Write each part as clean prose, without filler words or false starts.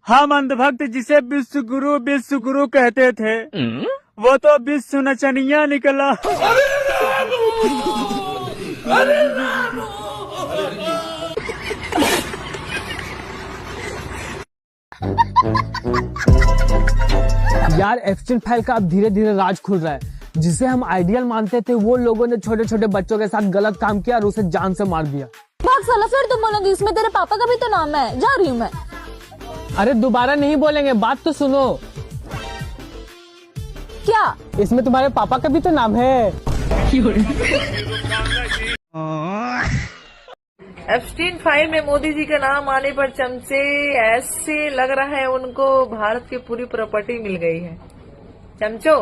हम अंधभक्त जिसे विश्व गुरु कहते थे वो तो विश्व नचनिया निकला। यार एप्स्टीन फाइल का अब धीरे धीरे राज खुल रहा है। जिसे हम आइडियल मानते थे वो लोगों ने छोटे छोटे बच्चों के साथ गलत काम किया और उसे जान से मार दिया। भाग साला, फिर तुम बोलोगे इसमें तेरे पापा का भी तो नाम है। जा रही हूँ मैं। अरे दोबारा नहीं बोलेंगे, बात तो सुनो। क्या इसमें तुम्हारे पापा का भी तो नाम है। एप्स्टीन फाइल में मोदी जी का नाम आने पर चमचे ऐसे लग रहा है उनको भारत की पूरी प्रॉपर्टी मिल गई है। चमचो,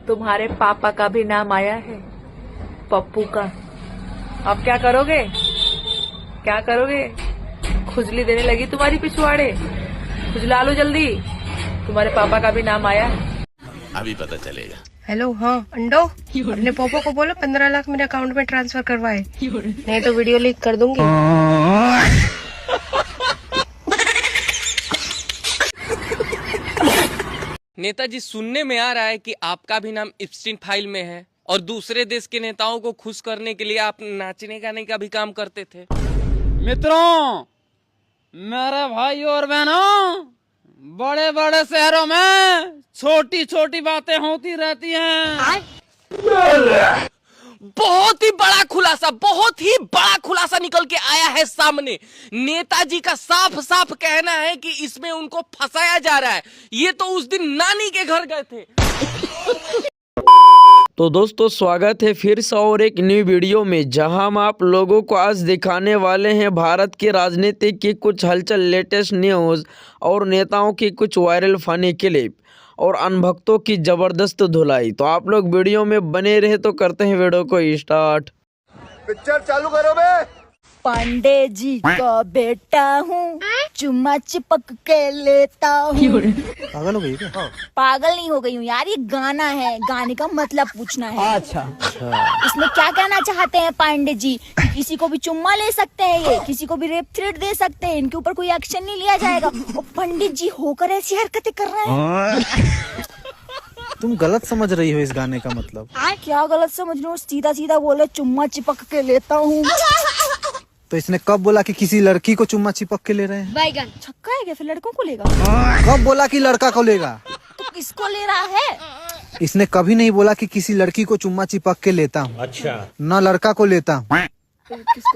तुम्हारे पापा का भी नाम आया है, पप्पू का। अब क्या करोगे? क्या करोगे? खुजली देने लगी तुम्हारी पिछवाड़े, खुजला लो जल्दी। तुम्हारे पापा का भी नाम आया है। अभी पता चलेगा। हेलो, हाँ अंडो, अपने पापा को बोलो 15 लाख मेरे अकाउंट में ट्रांसफर करवाए, नहीं तो वीडियो लीक कर दूंगी। नेताजी, सुनने में आ रहा है कि आपका भी नाम एप्स्टीन फाइल में है और दूसरे देश के नेताओं को खुश करने के लिए आप नाचने गाने का भी काम करते थे। मित्रों, मेरे भाई और बहनों, बड़े बड़े शहरों में छोटी छोटी बातें होती रहती हैं। बहुत ही बड़ा खुलासा निकल के आया है सामने। नेताजी का साफ साफ कहना है कि इसमें उनको फंसाया जा रहा है। ये तो उस दिन नानी के घर गए थे। तो दोस्तों, स्वागत है फिर से और एक न्यू वीडियो में, जहां हम आप लोगों को आज दिखाने वाले हैं भारत की राजनीति की कुछ हलचल, लेटेस्ट न्यूज़ और नेताओं की कुछ वायरल फनी क्लिप और अनभक्तों की जबरदस्त धुलाई। तो आप लोग वीडियो में बने रहे तो करते हैं वीडियो को स्टार्ट। पिक्चर चालू करो बे। पांडे जी का बेटा हूँ, चुम्मा चिपक के लेता हूँ। पागल हो गई क्या? पागल नहीं हो गई हूँ यार, ये गाना है, गाने का मतलब पूछना है। अच्छा, इसमें क्या कहना चाहते हैं पांडे जी? कि किसी को भी चुम्मा ले सकते हैं, ये किसी को भी रेप थ्रेट दे सकते हैं, इनके ऊपर कोई एक्शन नहीं लिया जाएगा। और पंडित जी होकर ऐसी हरकतें कर रहे हैं। तुम गलत समझ रही हो इस गाने का मतलब। क्या गलत समझ रहे हो? सीधा सीधा बोले चुम्मा चिपक के लेता हूँ। तो इसने कब बोला कि किसी लड़की को चुम्मा चिपक के ले रहे हैं? बैगन छक्का है क्या? फिर लड़कों को लेगा? कब बोला कि लड़का को लेगा? तो किसको ले रहा है? इसने कभी नहीं बोला कि किसी लड़की को चुम्मा चिपक के लेता हूँ। अच्छा, न लड़का को लेता हूँ।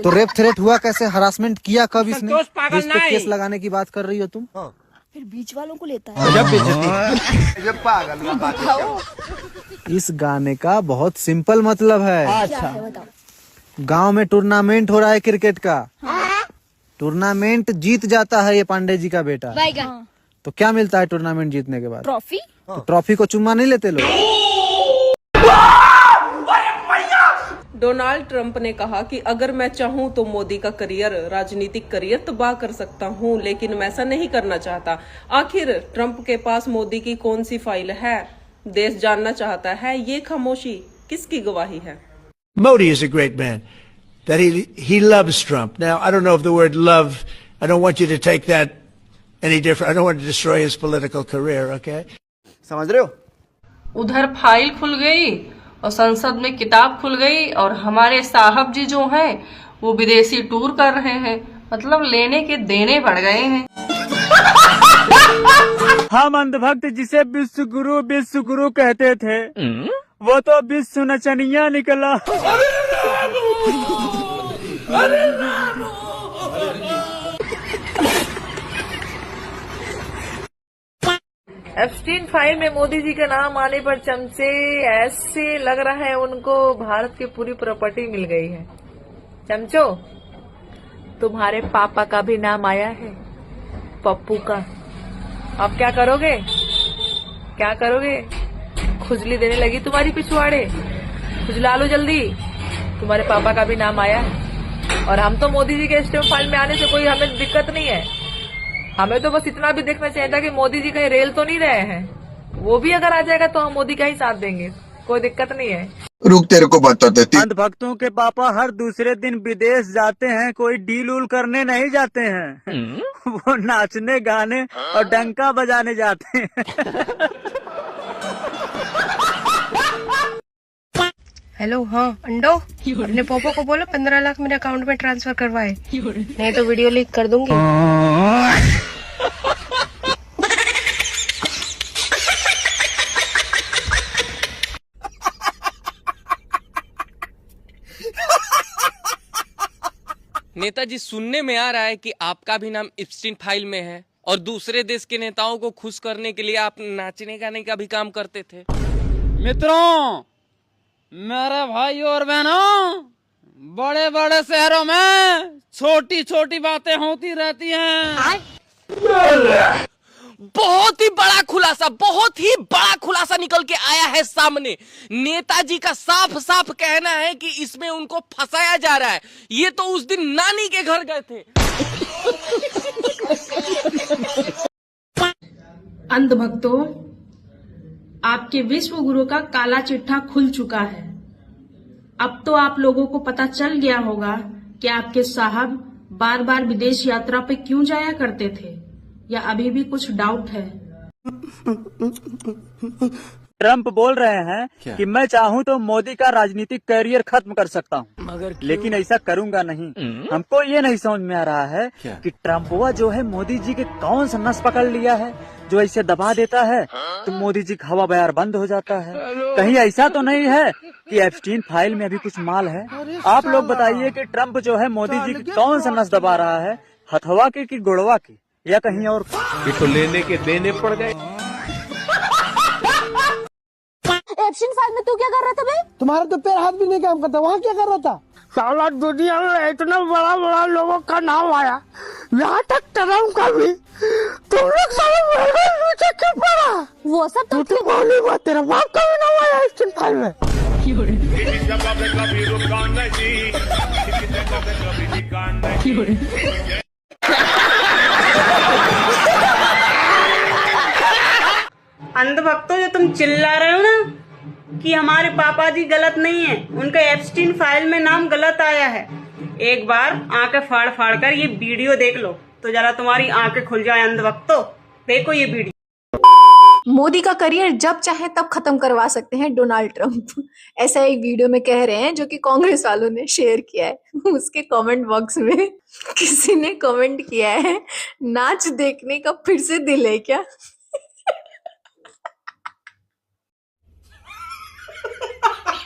तो रेप थ्रेट हुआ कैसे? हरासमेंट किया कब इसने? जिस पे केस लगाने की बात कर रही हो तुम? फिर बीच वालों को लेता है। इस गाने का बहुत सिंपल मतलब है। क्या है बताओ? गांव में टूर्नामेंट हो रहा है क्रिकेट का। टूर्नामेंट जीत जाता है ये पांडे जी का बेटा। बैगन तो क्या मिलता है टूर्नामेंट जीतने के बाद? ट्रॉफी। तो ट्रॉफी को चुम्मा नहीं लेते लोग? डोनाल्ड ट्रंप ने कहा कि अगर मैं चाहूं तो मोदी का करियर, राजनीतिक करियर तबाह कर सकता हूं, लेकिन मैं ऐसा नहीं करना चाहता। आखिर ट्रंप के पास मोदी की कौन सी फाइल है? देश जानना चाहता है। ये खामोशी किसकी गवाही है? Modi is a great man. That he loves Trump. Now, I don't know if the word love, I don't want you to take that any different. I don't want to destroy his political career, okay? समझ रहे हो? उधर file खुल गई और संसद में किताब खुल गई और हमारे साहब जी जो हैं वो विदेशी टूर कर रहे हैं। मतलब लेने के देने बढ़ गए हैं। हम अंधभक्त जिसे विश्व गुरु कहते थे वो तो विश्व नचनिया निकला। एप्स्टीन फाइल में मोदी जी का नाम आने पर चमचे ऐसे लग रहा है उनको भारत की पूरी प्रॉपर्टी मिल गई है। चमचो, तुम्हारे पापा का भी नाम आया है, पप्पू का। अब क्या करोगे? क्या करोगे? खुजली देने लगी तुम्हारी पिछवाड़े, खुजला लो जल्दी। तुम्हारे पापा का भी नाम आया है। और हम तो मोदी जी के एप्स्टीन फाइल में आने से कोई हमें दिक्कत नहीं है। हमें तो बस इतना भी देखना चाहिए था कि मोदी जी कहीं रेल तो नहीं रहे हैं। वो भी अगर आ जाएगा तो हम मोदी का ही साथ देंगे, कोई दिक्कत नहीं है। रुक तेरे को बताते। अंधभक्तों के पापा हर दूसरे दिन विदेश जाते हैं, कोई डील उल करने नहीं जाते हैं। वो नाचने गाने और डंका बजाने जाते हैं। हेलो, हाँ अंडो, अपने पोपो को बोलो 15 लाख मेरे अकाउंट में ट्रांसफर करवाए, नहीं तो वीडियो लीक कर दूंगी। नेताजी, सुनने में आ रहा है कि आपका भी नाम एप्स्टीन फाइल में है और दूसरे देश के नेताओं को खुश करने के लिए आप नाचने गाने का भी काम करते थे। मित्रों, मेरे भाई और बहनों, बड़े बड़े शहरों में छोटी छोटी बातें होती रहती हैं। बहुत ही बड़ा खुलासा निकल के आया है सामने। नेताजी का साफ साफ कहना है कि इसमें उनको फंसाया जा रहा है। ये तो उस दिन नानी के घर गए थे। अंधभक्तों, आपके विश्व गुरु का काला चिट्ठा खुल चुका है। अब तो आप लोगों को पता चल गया होगा कि आपके साहब बार बार विदेश यात्रा पे क्यों जाया करते थे, या अभी भी कुछ डाउट है? ट्रम्प बोल रहे हैं कि मैं चाहूँ तो मोदी का राजनीतिक करियर खत्म कर सकता हूँ, लेकिन ऐसा करूँगा नहीं। हमको ये नहीं समझ में आ रहा है कि ट्रम्पवा जो है मोदी जी के कौन सा नस पकड़ लिया है जो ऐसे दबा देता है तो मोदी जी का हवा बयार बंद हो जाता है। कहीं ऐसा तो नहीं है कि एप्स्टीन फाइल में अभी कुछ माल है? आप लोग बताइए कि ट्रम्प जो है मोदी जी की कौन सा नस दबा रहा है, हथवा की कि गुड़वा की या कहीं और? ये तो लेने के देने पड़ गए। एप्स्टीन फाइल में तू क्या कर रहा था बे? तुम्हारा तो पैर हाथ भी नहीं काम करता, वहाँ क्या कर रहा था? साला दुनिया में इतना बड़ा बड़ा लोगों का नाम आया, यहाँ तक ट्रम्प का भी। तुम लोग साले नीचे क्यों पड़ा? वो सब तो तू बोली बात, तेरा बाप का भी नाम आया एप्स्टीन फाइल में। अंधभक्तों, जो तुम चिल्ला रहे हो ना कि हमारे पापा जी गलत नहीं है, उनका एप्स्टीन फाइल में नाम गलत आया है, एक बार आंखें फाड़ फाड़ कर ये वीडियो देख लो तो जरा तुम्हारी आंखें खुल जाए। अंधभक्तों, देखो ये वीडियो। मोदी का करियर जब चाहे तब खत्म करवा सकते हैं डोनाल्ड ट्रंप, ऐसा एक वीडियो में कह रहे हैं जो कि कांग्रेस वालों ने शेयर किया है। उसके कमेंट बॉक्स में किसी ने कमेंट किया है, नाच देखने का फिर से दिल है क्या?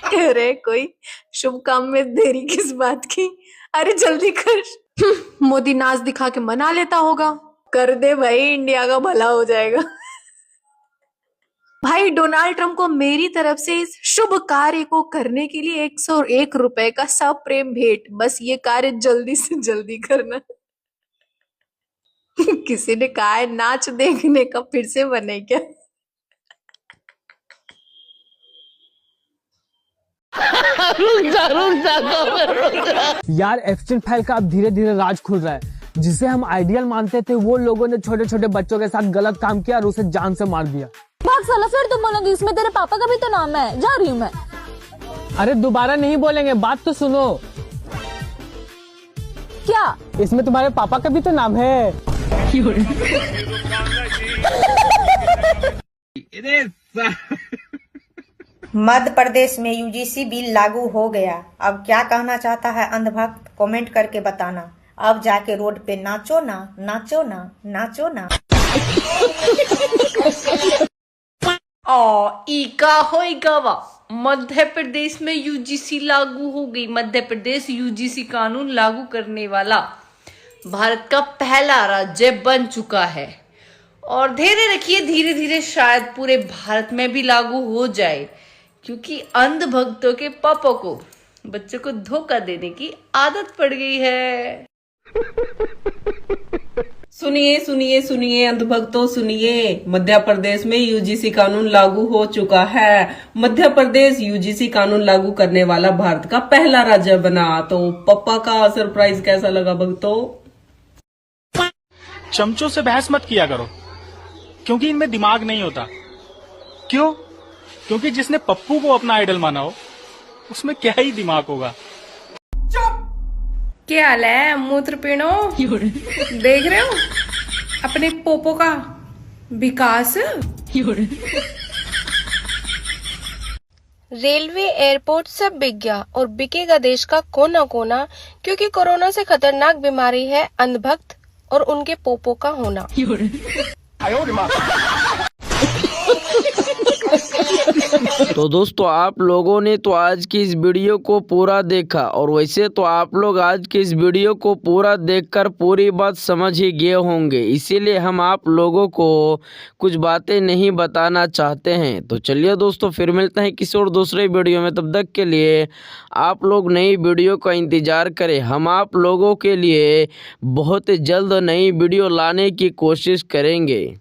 कह रहे कोई शुभ काम में देरी किस बात की, अरे जल्दी कर। मोदी नाच दिखा के मना लेता होगा, कर दे भाई, इंडिया का भला हो जाएगा। भाई, डोनाल्ड ट्रंप को मेरी तरफ से इस शुभ कार्य को करने के लिए 101 रुपए का सप्रेम भेंट। बस ये कार्य जल्दी से जल्दी करना। किसी ने कहा है नाच देखने का फिर से बने क्या? यार, एप्स्टीन फाइल का अब धीरे धीरे राज खुल रहा है। जिसे हम आइडियल मानते थे वो लोगों ने छोटे छोटे बच्चों के साथ गलत काम किया और उसे जान से मार दिया। भाग साला, फिर तुम बोलोगे इसमें तेरे पापा का भी तो नाम है। जा रही हूँ मैं। अरे दोबारा नहीं बोलेंगे, बात तो सुनो। क्या? इसमें तुम्हारे पापा का भी तो नाम है। मध्य प्रदेश में यूजीसी बिल लागू हो गया। अब क्या कहना चाहता है अंधभक्त, कमेंट करके बताना। अब जाके रोड पे नाचो ना, नाचो ना, नाचो ना। मध्य प्रदेश में यूजीसी लागू हो गई। मध्य प्रदेश यूजीसी कानून लागू करने वाला भारत का पहला राज्य बन चुका है और धैर्य रखिए, धीरे धीरे शायद पूरे भारत में भी लागू हो जाए, क्योंकि अंध भक्तों के पापा को बच्चों को धोखा देने की आदत पड़ गई है। सुनिए सुनिए सुनिए अंधभक्तों, सुनिए। मध्य प्रदेश में यूजीसी कानून लागू हो चुका है। मध्य प्रदेश यूजीसी कानून लागू करने वाला भारत का पहला राज्य बना। तो पापा का सरप्राइज कैसा लगा भक्तों? चमचों से बहस मत किया करो, क्योंकि इनमें दिमाग नहीं होता। क्यों? क्योंकि जिसने पप्पू को अपना आइडल माना हो उसमें क्या ही दिमाग होगा। क्या हाल है मूत्र पीणो? देख रहे हो अपने पोपो का विकास? रेलवे, एयरपोर्ट सब बिक गया और बिकेगा देश का कोना कोना, क्योंकि कोरोना से खतरनाक बीमारी है अंधभक्त और उनके पोपो का होना। तो दोस्तों आप लोगों ने तो आज की इस वीडियो को पूरा देखा, और वैसे तो आप लोग आज की इस वीडियो को पूरा देखकर पूरी बात समझ ही गए होंगे, इसीलिए हम आप लोगों को कुछ बातें नहीं बताना चाहते हैं। तो चलिए दोस्तों फिर मिलते हैं किसी और दूसरे वीडियो में, तब तक के लिए आप लोग नई वीडियो का इंतज़ार करें। हम आप लोगों के लिए बहुत जल्द नई वीडियो लाने की कोशिश करेंगे।